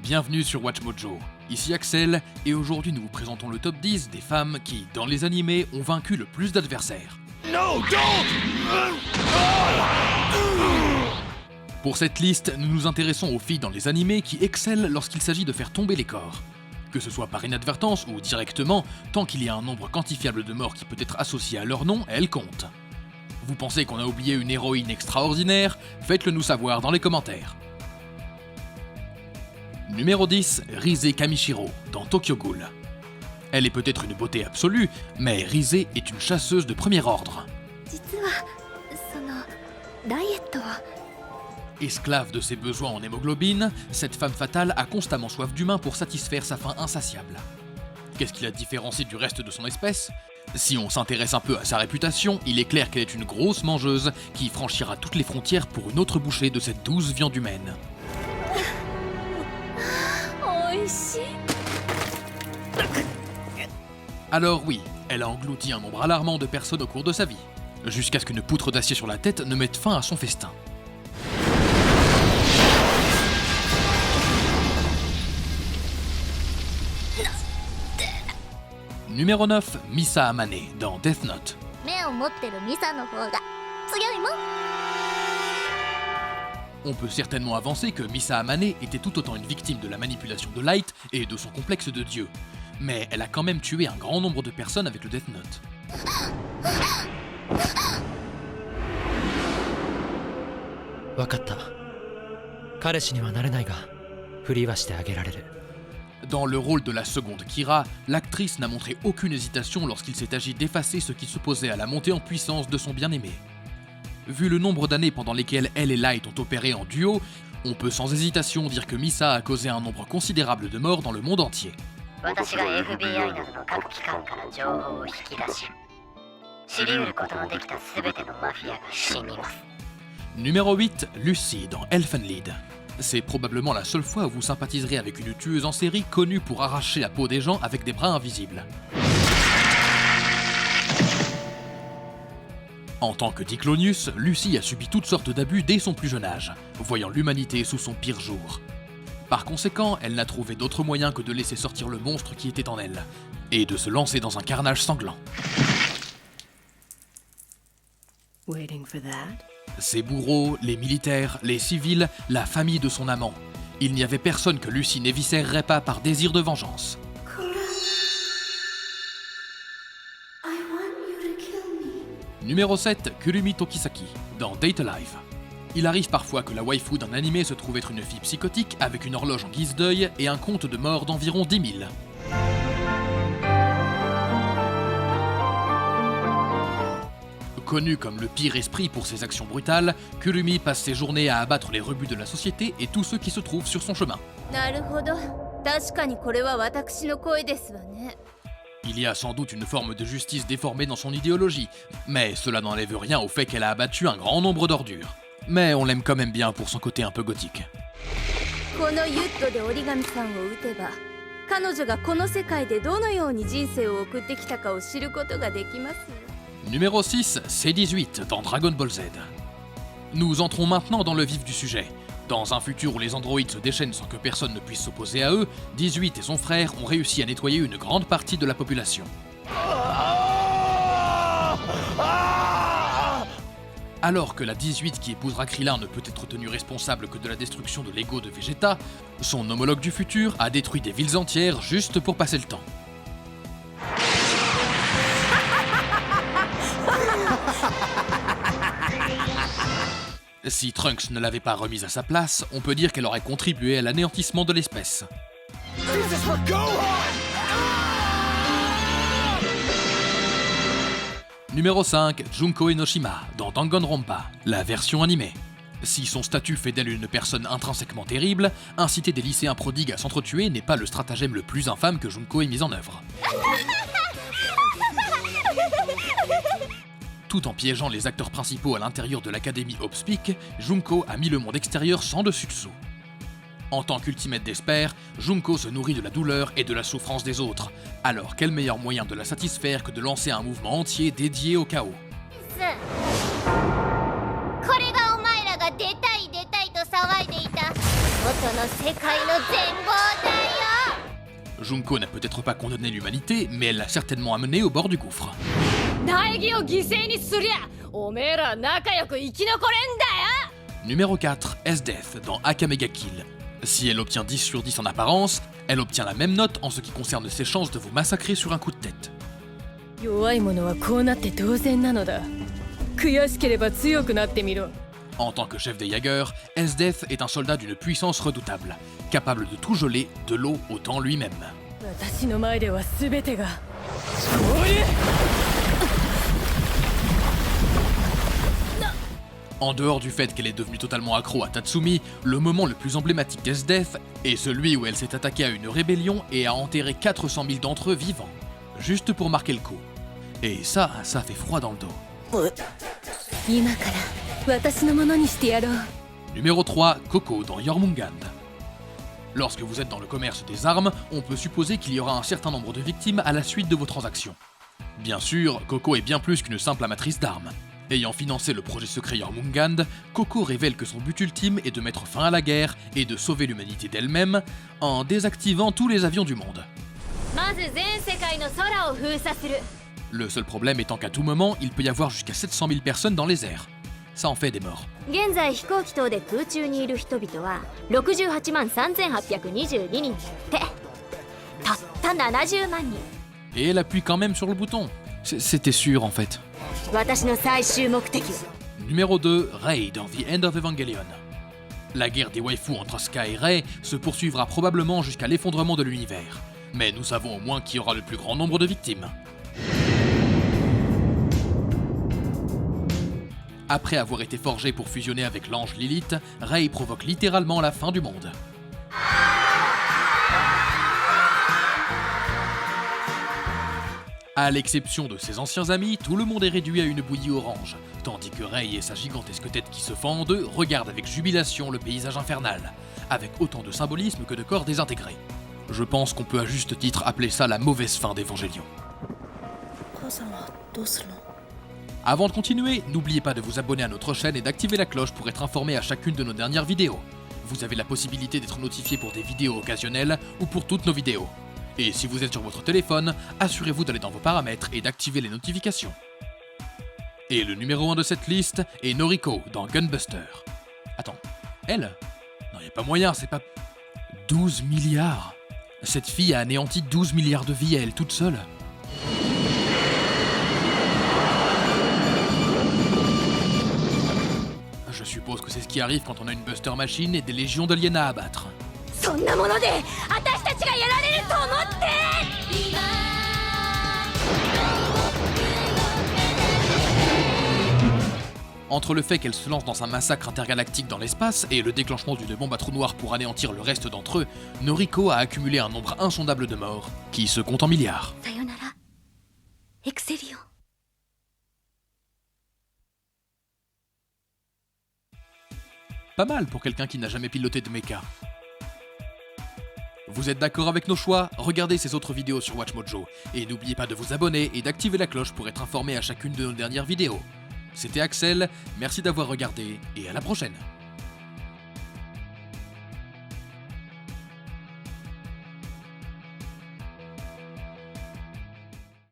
bienvenue sur Watch Mojo. Ici Axel, et aujourd'hui nous vous présentons le top 10 des femmes qui, dans les animés, ont vaincu le plus d'adversaires. No, don't! Pour cette liste, nous nous intéressons aux filles dans les animés qui excellent lorsqu'il s'agit de faire tomber les corps. Que ce soit par inadvertance ou directement, tant qu'il y a un nombre quantifiable de morts qui peut être associé à leur nom, elles comptent. Vous pensez qu'on a oublié une héroïne extraordinaire? Faites-le nous savoir dans les commentaires. Numéro 10, Rise Kamishiro, dans Tokyo Ghoul. Elle est peut-être une beauté absolue, mais Rise est une chasseuse de premier ordre. Esclave de ses besoins en hémoglobine, cette femme fatale a constamment soif d'humain pour satisfaire sa faim insatiable. Qu'est-ce qui la différencie du reste de son espèce? Si on s'intéresse un peu à sa réputation, il est clair qu'elle est une grosse mangeuse qui franchira toutes les frontières pour une autre bouchée de cette douce viande humaine. Alors oui, elle a englouti un nombre alarmant de personnes au cours de sa vie, jusqu'à ce qu'une poutre d'acier sur la tête ne mette fin à son festin. Numéro 9, Misa Amane, dans Death Note. On peut certainement avancer que Misa Amane était tout autant une victime de la manipulation de Light et de son complexe de dieu. Mais elle a quand même tué un grand nombre de personnes avec le Death Note. Dans le rôle de la seconde Kira, l'actrice n'a montré aucune hésitation lorsqu'il s'est agi d'effacer ce qui s'opposait à la montée en puissance de son bien-aimé. Vu le nombre d'années pendant lesquelles elle et Light ont opéré en duo, on peut sans hésitation dire que Misa a causé un nombre considérable de morts dans le monde entier. Numéro 8, Lucy dans Elfen Lied. C'est probablement la seule fois où vous sympathiserez avec une tueuse en série connue pour arracher la peau des gens avec des bras invisibles. En tant que Diclonius, Lucy a subi toutes sortes d'abus dès son plus jeune âge, voyant l'humanité sous son pire jour. Par conséquent, elle n'a trouvé d'autre moyen que de laisser sortir le monstre qui était en elle, et de se lancer dans un carnage sanglant. Ses bourreaux, les militaires, les civils, la famille de son amant. Il n'y avait personne que Lucy n'éviscérerait pas par désir de vengeance. Numéro 7, Kurumi Tokisaki, dans Date Alive. Il arrive parfois que la waifu d'un animé se trouve être une fille psychotique avec une horloge en guise d'œil et un compte de morts d'environ 10 000. Connu comme le pire esprit pour ses actions brutales, Kurumi passe ses journées à abattre les rebuts de la société et tous ceux qui se trouvent sur son chemin. Il y a sans doute une forme de justice déformée dans son idéologie, mais cela n'enlève rien au fait qu'elle a abattu un grand nombre d'ordures. Mais on l'aime quand même bien pour son côté un peu gothique. Numéro 6, C18 dans Dragon Ball Z. Nous entrons maintenant dans le vif du sujet. Dans un futur où les androïdes se déchaînent sans que personne ne puisse s'opposer à eux, 18 et son frère ont réussi à nettoyer une grande partie de la population. Alors que la 18 qui épousera Krillin ne peut être tenue responsable que de la destruction de l'ego de Vegeta, son homologue du futur a détruit des villes entières juste pour passer le temps. Si Trunks ne l'avait pas remise à sa place, on peut dire qu'elle aurait contribué à l'anéantissement de l'espèce. Numéro 5, Junko Enoshima, dans Danganronpa, la version animée. Si son statut fait d'elle une personne intrinsèquement terrible, inciter des lycéens prodigues à s'entretuer n'est pas le stratagème le plus infâme que Junko ait mis en œuvre. Tout en piégeant les acteurs principaux à l'intérieur de l'académie Hope's Peak, Junko a mis le monde extérieur sans dessus-dessous. En tant qu'ultimate d'Esper, Junko se nourrit de la douleur et de la souffrance des autres, alors quel meilleur moyen de la satisfaire que de lancer un mouvement entier dédié au chaos. の世界の全貌だよ。 Junko n'a peut-être pas condamné l'humanité, mais elle l'a certainement amené au bord du gouffre. 大義を犠牲にすりゃおめえら仲良く生き残れんだよ。 Numéro 4, S-Death dans Akamega Kill. Si elle obtient 10 sur 10 en apparence, elle obtient la même note en ce qui concerne ses chances de vous massacrer sur un coup de tête. 弱い者はこうなって当然なのだ。悔しければ強くなってみろ。 En tant que chef des Jaegers, S-Death est un soldat d'une puissance redoutable, capable de tout geler, de l'eau autant lui-même. 私の前では全てが終わる。 En dehors du fait qu'elle est devenue totalement accro à Tatsumi, le moment le plus emblématique d'S-Death est celui où elle s'est attaquée à une rébellion et a enterré 400 000 d'entre eux vivants, juste pour marquer le coup. Et ça fait froid dans le dos. 今から私のものにしてやろう。 Numéro 3, Coco dans Jormungand. Lorsque vous êtes dans le commerce des armes, on peut supposer qu'il y aura un certain nombre de victimes à la suite de vos transactions. Bien sûr, Coco est bien plus qu'une simple amatrice d'armes. Ayant financé le projet secret Jormungand, Coco révèle que son but ultime est de mettre fin à la guerre et de sauver l'humanité d'elle-même en désactivant tous les avions du monde. まず全世界の空を封鎖する。 Le seul problème étant qu'à tout moment, il peut y avoir jusqu'à 700 000 personnes dans les airs. Ça en fait des morts. 現在飛行機等で空中にいる人々は68万3822人ってたった70万人。 Et elle appuie quand même sur le bouton. C'était sûr en fait. 私の最終目的は Numéro 2, Rei dans The End of Evangelion. La guerre des waifus entre Sky et Rei se poursuivra probablement jusqu'à l'effondrement de l'univers. Mais nous savons au moins qui aura le plus grand nombre de victimes. Après avoir été forgé pour fusionner avec l'ange Lilith, Rei provoque littéralement la fin du monde. À l'exception de ses anciens amis, tout le monde est réduit à une bouillie orange, tandis que Rei et sa gigantesque tête qui se fend en deux regardent avec jubilation le paysage infernal, avec autant de symbolisme que de corps désintégrés. Je pense qu'on peut à juste titre appeler ça la mauvaise fin d'Evangelion. Avant de continuer, n'oubliez pas de vous abonner à notre chaîne et d'activer la cloche pour être informé à chacune de nos dernières vidéos. Vous avez la possibilité d'être notifié pour des vidéos occasionnelles ou pour toutes nos vidéos. Et si vous êtes sur votre téléphone, assurez-vous d'aller dans vos paramètres et d'activer les notifications. Et le numéro 1 de cette liste est Noriko dans Gunbuster. Attends, elle? Non, y a pas moyen, c'est pas... 12 milliards. Cette fille a anéanti 12 milliards de vies à elle toute seule. Je suppose que c'est ce qui arrive quand on a une Buster Machine et des légions d'aliens à abattre. そんなもので私たちがやられると思って。 Entre le fait qu'elle se lance dans un massacre intergalactique dans l'espace et le déclenchement d'une bombe à trou noir pour anéantir le reste d'entre eux, Noriko a accumulé un nombre insondable de morts, qui se comptent en milliards. さよならエクセリオン。 Pas mal pour quelqu'un qui n'a jamais piloté de mecha. Vous êtes d'accord avec nos choix? Regardez ces autres vidéos sur WatchMojo, et n'oubliez pas de vous abonner et d'activer la cloche pour être informé à chacune de nos dernières vidéos. C'était Axel, merci d'avoir regardé, et à la prochaine!